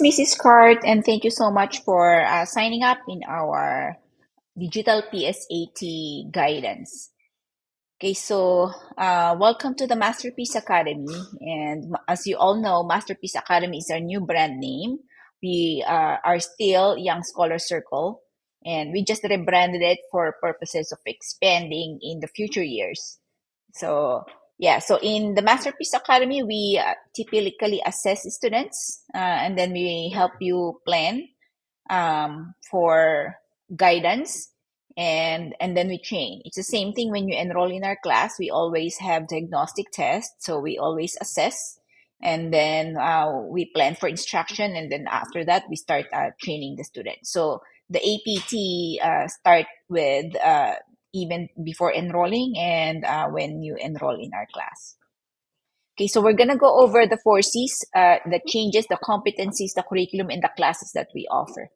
is Mrs. Cart, and thank you so much for signing up in our digital PSAT guidance. Okay, so welcome to the Masterpiece Academy. And as you all know, Masterpiece Academy is our new brand name. We are still Young Scholar Circle, and we just rebranded it for purposes of expanding in the future years. So yeah, so in the Masterpiece Academy, we typically assess students, and then we help you plan for guidance, and then we train. It's the same thing when you enroll in our class. We always have diagnostic tests, so we always assess, and then we plan for instruction, and then after that we start training the students. So the APT start with even before enrolling and when you enroll in our class. Okay, so we're gonna go over the 4 C's, the changes, the competencies, the curriculum, and the classes that we offer.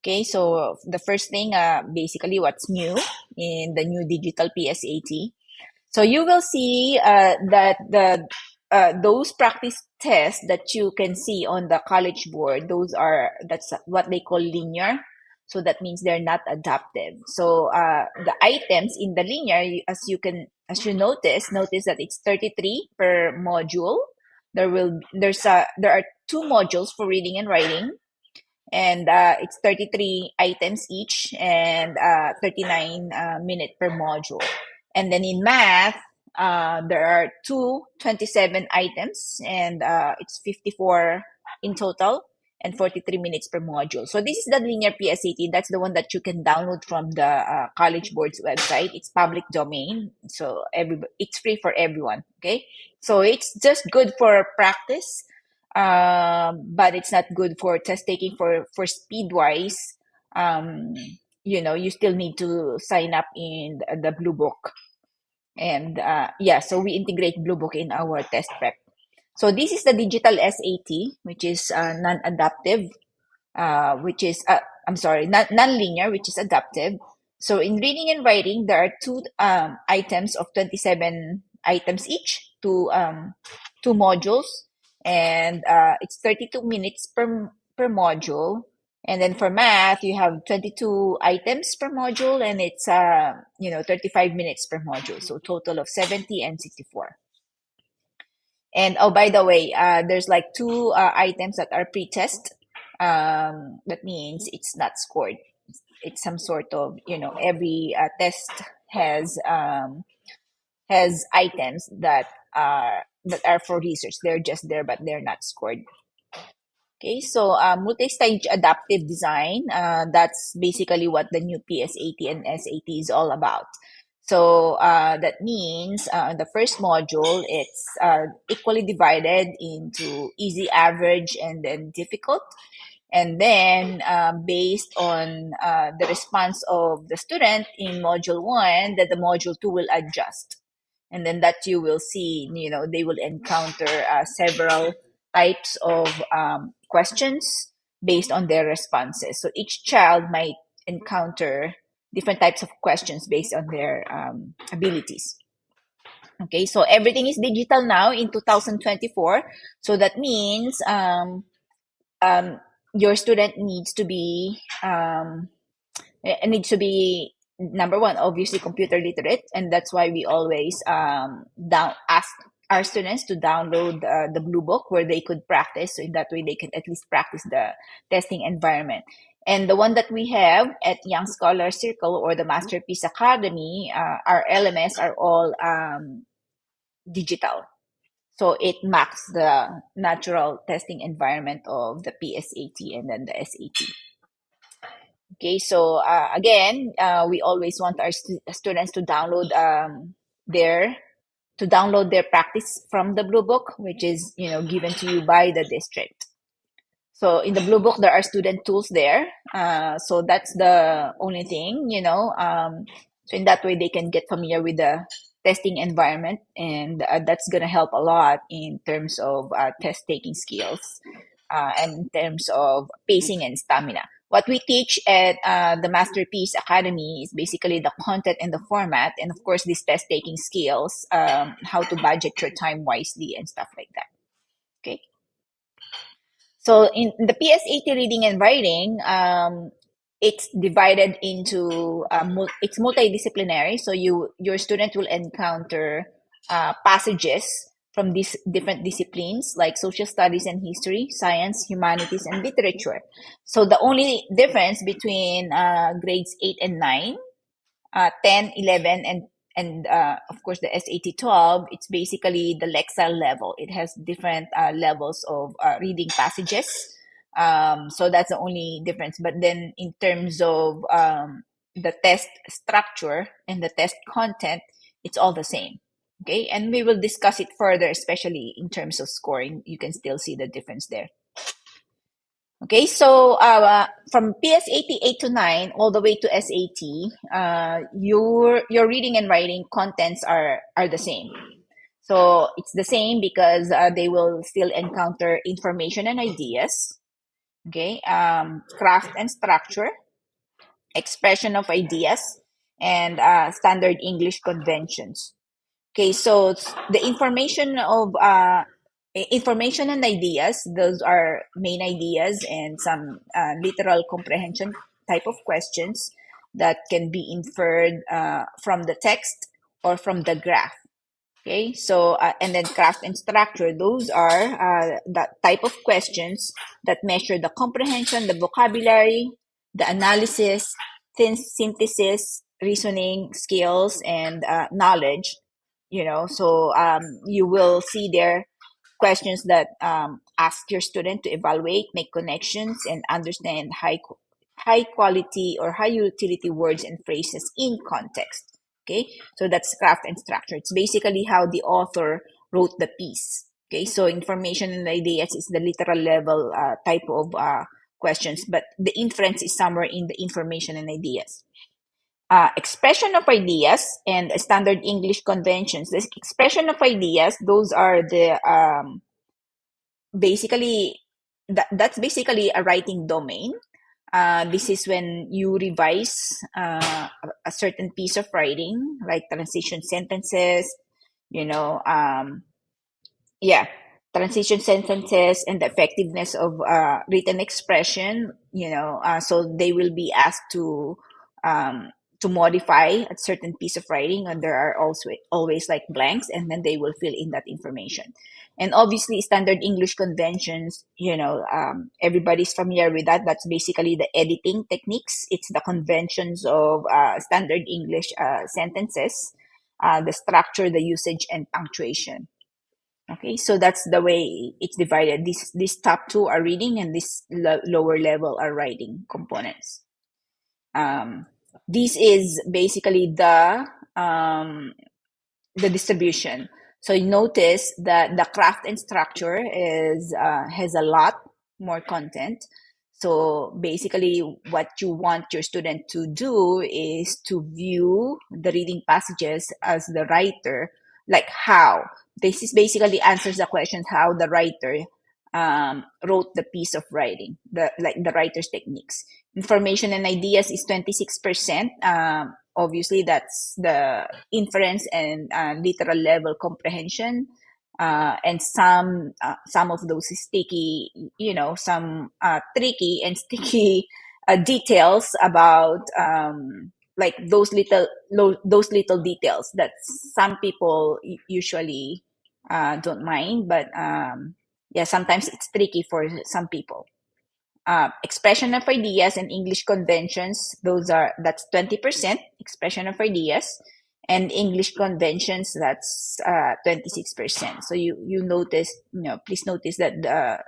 Okay, so the first thing, basically what's new in the new digital PSAT. So you will see that those practice tests that you can see on the college board, that's what they call linear. So that means they're not adaptive. So the items in the linear, as you notice that it's 33 per module. There are 2 modules for reading and writing, and it's 33 items each, and 39 minutes per module. And then in math, there are 27 items, and it's 54 in total, and 43 minutes per module. So this is the linear PSAT. That's the one that you can download from the College Board's website. It's public domain, so it's free for everyone. Okay, so it's just good for practice, but it's not good for test taking. For speed wise, you still need to sign up in the Blue Book. And so we integrate Blue Book in our test prep. So this is the digital SAT, which is non-adaptive, which is non-linear, which is adaptive. So in reading and writing, there are 2 items of 27 items each, two modules, and it's 32 minutes per module. And then for math, you have 22 items per module, and it's 35 minutes per module. So total of 70 and 64. And oh, by the way, there's like 2 items that are pre-test. That means it's not scored. It's some sort of, every test has items that are for research. They're just there, but they're not scored. Okay, so multi-stage adaptive design, that's basically what the new PSAT and SAT is all about. So that means the first module, it's equally divided into easy, average, and then difficult. And then based on the response of the student in module 1, that the module 2 will adjust. And then that you will see, they will encounter several types of questions based on their responses. So each child might encounter different types of questions based on their abilities. Okay, so everything is digital now in 2024. So that means your student needs to be number one, obviously computer literate, and that's why we always ask our students to download the Blue Book, where they could practice. So in that way, they can at least practice the testing environment. And the one that we have at Young Scholar Circle or the Masterpiece Academy, our LMS are all digital. So it maps the natural testing environment of the PSAT and then the SAT. Okay, so again, we always want our students to download their practice from the Blue Book, which is given to you by the district. So in the Blue Book, there are student tools there. So that's the only thing, so in that way they can get familiar with the testing environment, and that's going to help a lot in terms of test taking skills and in terms of pacing and stamina. What we teach at the Masterpiece Academy is basically the content and the format, and of course these test taking skills, how to budget your time wisely and stuff like that. Okay. So in the PSAT reading and writing, it's divided into it's multidisciplinary. So your student will encounter passages from these different disciplines like social studies and history, science, humanities, and literature. So the only difference between grades 8 and 9, 10, 11, and of course the SAT 12, it's basically the Lexile level. It has different levels of reading passages. So that's the only difference. But then in terms of the test structure and the test content, it's all the same. Okay, and we will discuss it further, especially in terms of scoring. You can still see the difference there. Okay, so from PSAT 8 to 9 all the way to SAT, your reading and writing contents are the same. So it's the same because they will still encounter information and ideas, okay, craft and structure, expression of ideas, and standard English conventions. Okay, so the information and ideas, those are main ideas and some literal comprehension type of questions that can be inferred from the text or from the graph. Okay, so and then craft and structure, those are the type of questions that measure the comprehension, the vocabulary, the analysis, synthesis, reasoning skills, and knowledge. So you will see there questions that ask your student to evaluate, make connections, and understand high quality or high utility words and phrases in context. Okay, so that's craft and structure. It's basically how the author wrote the piece. Okay, so information and ideas is the literal level type of questions, but the inference is somewhere in the information and ideas. Expression of ideas and standard English conventions. The expression of ideas, those are the basically that's basically a writing domain. This is when you revise a certain piece of writing, like transition sentences, you know, yeah, transition sentences and the effectiveness of written expression. So they will be asked um, to modify a certain piece of writing, and there are also always like blanks, and then they will fill in that information. And obviously, standard English conventions, everybody's familiar with that. That's basically the editing techniques. It's the conventions of standard English sentences, the structure, the usage, and punctuation. Okay, so that's the way it's divided. These top two are reading, and this lower level are writing components. Um, this is basically the distribution. So you notice that the craft and structure is has a lot more content. So basically, what you want your student to do is to view the reading passages as the writer, like how. This is basically answers the question how the writer wrote the piece of writing, the writer's techniques. Information and ideas is 26%. Obviously, that's the inference and literal level comprehension. And some of those sticky, some tricky and sticky details about like those little details that some people usually don't mind, but yeah, sometimes it's tricky for some people. Expression of ideas and English conventions, that's 20% expression of ideas, and English conventions, that's 26%. So you notice, please notice that the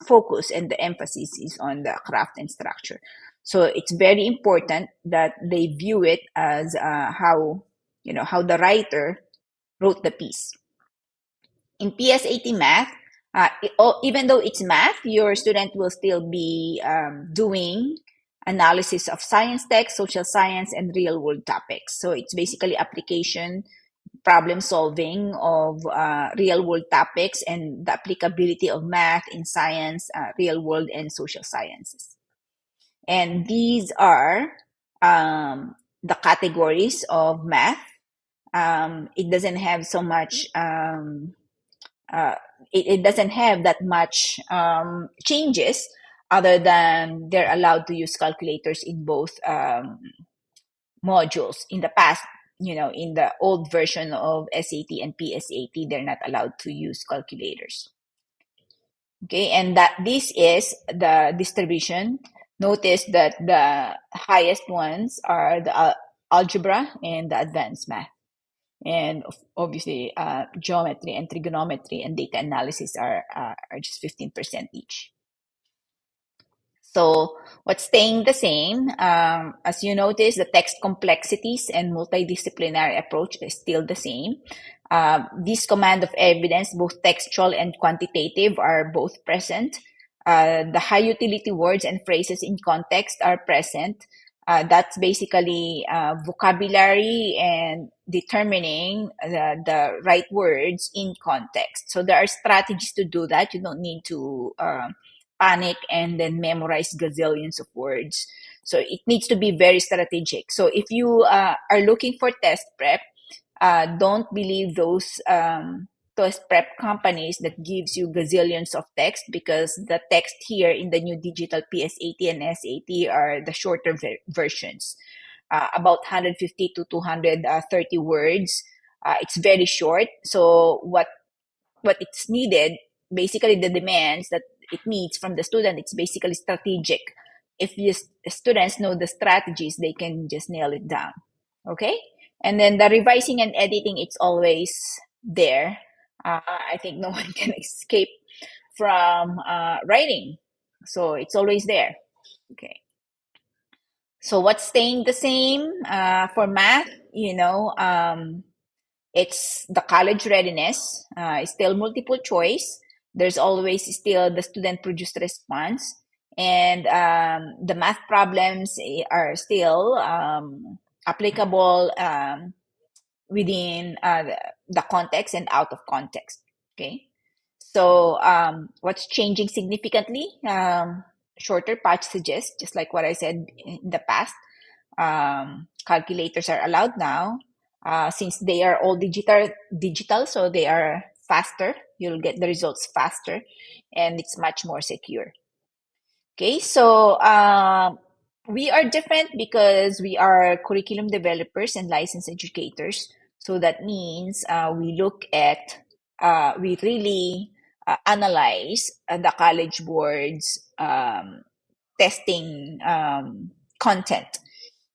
focus and the emphasis is on the craft and structure. So it's very important that they view it as how the writer wrote the piece. In PSAT math, even though it's math, your student will still be doing analysis of science text, social science, and real world topics. So it's basically application, problem solving of real world topics and the applicability of math in science, real world, and social sciences. And these are the categories of math. It doesn't have so much it doesn't have that much changes, other than they're allowed to use calculators in both modules. In the past, in the old version of SAT and PSAT, they're not allowed to use calculators. Okay, and that this is the distribution. Notice that the highest ones are the algebra and the advanced math. And obviously, geometry and trigonometry and data analysis are just 15% each. So what's staying the same, as you notice, the text complexities and multidisciplinary approach is still the same. This command of evidence, both textual and quantitative, are both present. The high utility words and phrases in context are present. That's basically vocabulary and determining the right words in context. So there are strategies to do that. You don't need to panic and then memorize gazillions of words. So it needs to be very strategic. So if you are looking for test prep, don't believe those test prep companies that gives you gazillions of text, because the text here in the new digital PSAT and SAT are the shorter versions, about 150 to 230 words. It's very short. So what it's needed, basically the demands that it needs from the student, it's basically strategic. If students know the strategies, they can just nail it down. Okay, and then the revising and editing, it's always there. I think no one can escape from writing, so it's always there. Okay, so what's staying the same for math? It's the college readiness, it's still multiple choice. There's always still the student produced response. And the math problems are still applicable within the context and out of context. Okay. So what's changing significantly? Shorter passages, just like what I said in the past. Calculators are allowed now, since they are all digital, so they are faster. You'll get the results faster, and it's much more secure. Okay, so we are different because we are curriculum developers and licensed educators. So that means we really analyze the College Board's testing content,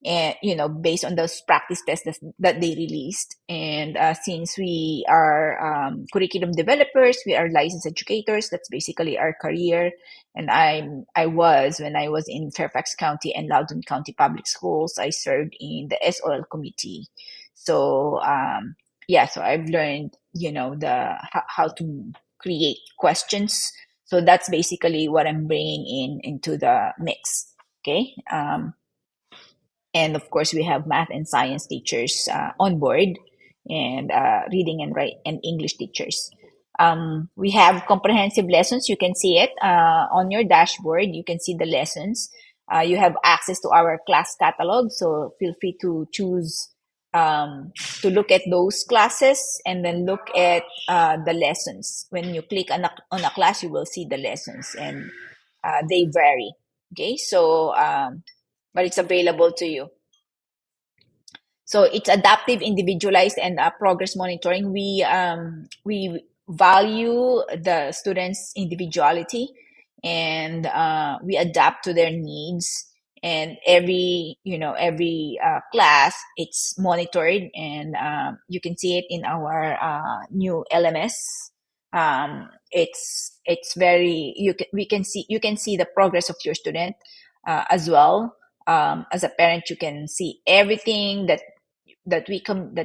and based on those practice tests that they released. And since we are curriculum developers, we are licensed educators. That's basically our career. And when I was in Fairfax County and Loudoun County Public Schools, I served in the SOL committee. So so I've learned how to create questions. So that's basically what I'm bringing into the mix. Okay. And of course, we have math and science teachers on board, and reading and write and English teachers. We have comprehensive lessons. You can see it on your dashboard. You can see the lessons. You have access to our class catalog, so feel free to choose to look at those classes and then look at the lessons. When you click on a class, you will see the lessons, and they vary. Okay, so but it's available to you. So it's adaptive, individualized, and progress monitoring. We value the students' individuality, and we adapt to their needs. And every class, it's monitored, and you can see it in our new LMS. It's very you can see the progress of your student as well. As a parent, you can see everything that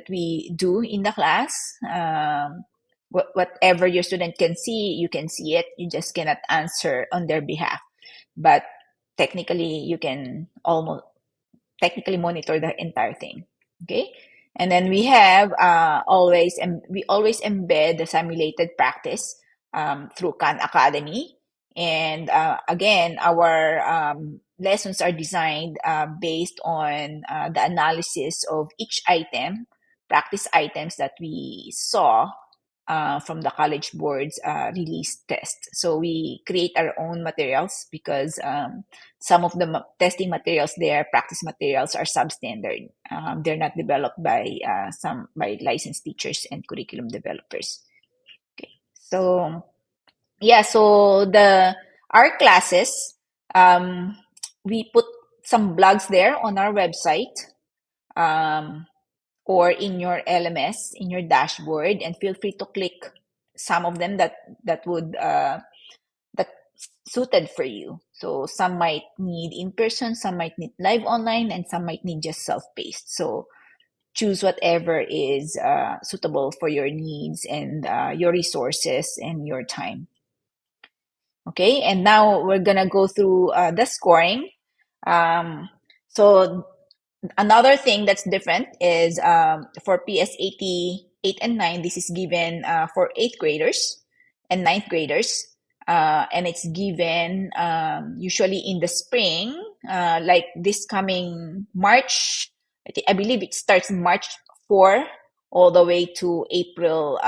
we do in the class. Whatever your student can see, you can see it. You just cannot answer on their behalf, but technically you can almost technically monitor the entire thing. Okay, and then we have we always embed the simulated practice through Khan Academy. And again, our lessons are designed based on the analysis of each item, practice items that we saw from the College Board's release test. So we create our own materials because some of the testing materials there, practice materials, are substandard. They're not developed by by licensed teachers and curriculum developers. Okay, so yeah, so the our classes, um, we put some blogs there on our website. Um, or in your LMS, in your dashboard, and feel free to click some of them that would that suited for you. So some might need in person, some might need live online, and some might need just self-paced. So choose whatever is suitable for your needs and your resources and your time. Okay, and now we're gonna go through the scoring. So another thing that's different is for PSAT 8 and 9, this is given for 8th graders and ninth graders. And it's given usually in the spring, like this coming March. I believe it starts March 4 all the way to April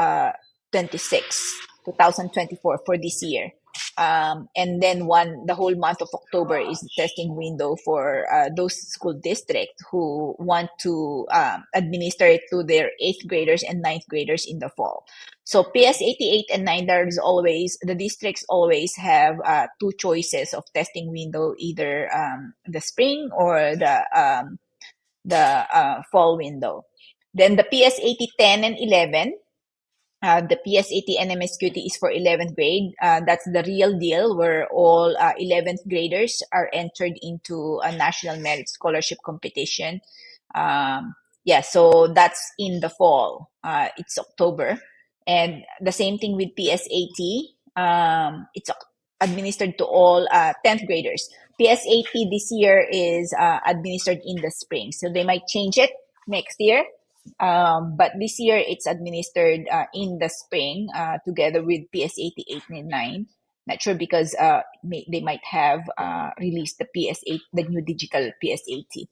26, 2024 for this year. And then the whole month of October is the testing window for those school districts who want to administer it to their 8th graders and ninth graders in the fall. So PS88 and 9, there's always, the districts always have two choices of testing window, either the spring or the fall window. Then the PS80 10 and 11, the PS80 NMSQT is for 11th grade. That's the real deal where all 11th graders are entered into a national merit scholarship competition. Yeah, so that's in the fall. It's October. And the same thing with PS80. It's administered to all 10th graders. PS80 this year is administered in the spring. So they might change it next year. But this year it's administered in the spring together with PS80 8 and 9. Not sure because they might have released the PS8, the new digital PS80.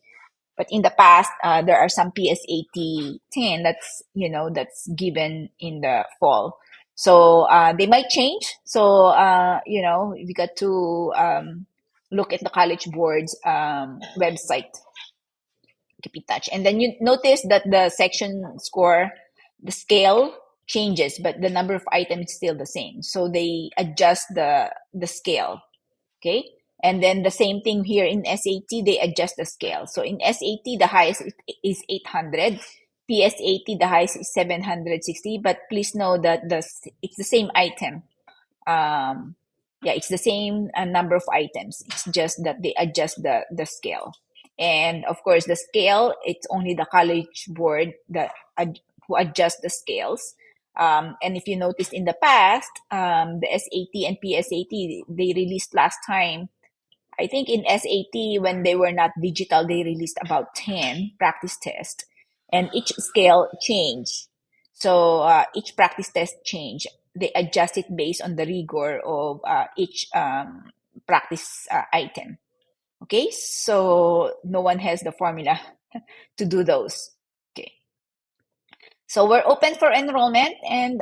But in the past, there are some PS80 10 that's given in the fall. So they might change. So we got to look at the College Board's website, keep in touch. And then you notice that the section score, the scale changes, but the number of items is still the same. So they adjust the scale. Okay. And then the same thing here in SAT, they adjust the scale. So in SAT, the highest is 800. PS80, the highest is 760. But please know that it's the same item. Yeah, it's the same number of items. It's just that they adjust the scale. And of course, the scale, it's only the College Board who adjust the scales. And if you noticed in the past, the SAT and PSAT, they released last time. I think in SAT, when they were not digital, they released about 10 practice tests, and each scale changed. So each practice test change. They adjust it based on the rigor of each practice item. Okay, so no one has the formula to do those. Okay, so we're open for enrollment, and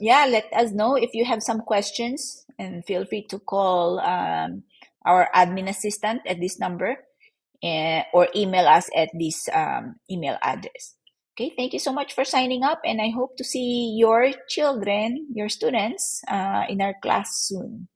yeah, let us know if you have some questions, and feel free to call our admin assistant at this number, or email us at this email address. Okay, thank you so much for signing up, and I hope to see your children, your students, in our class soon.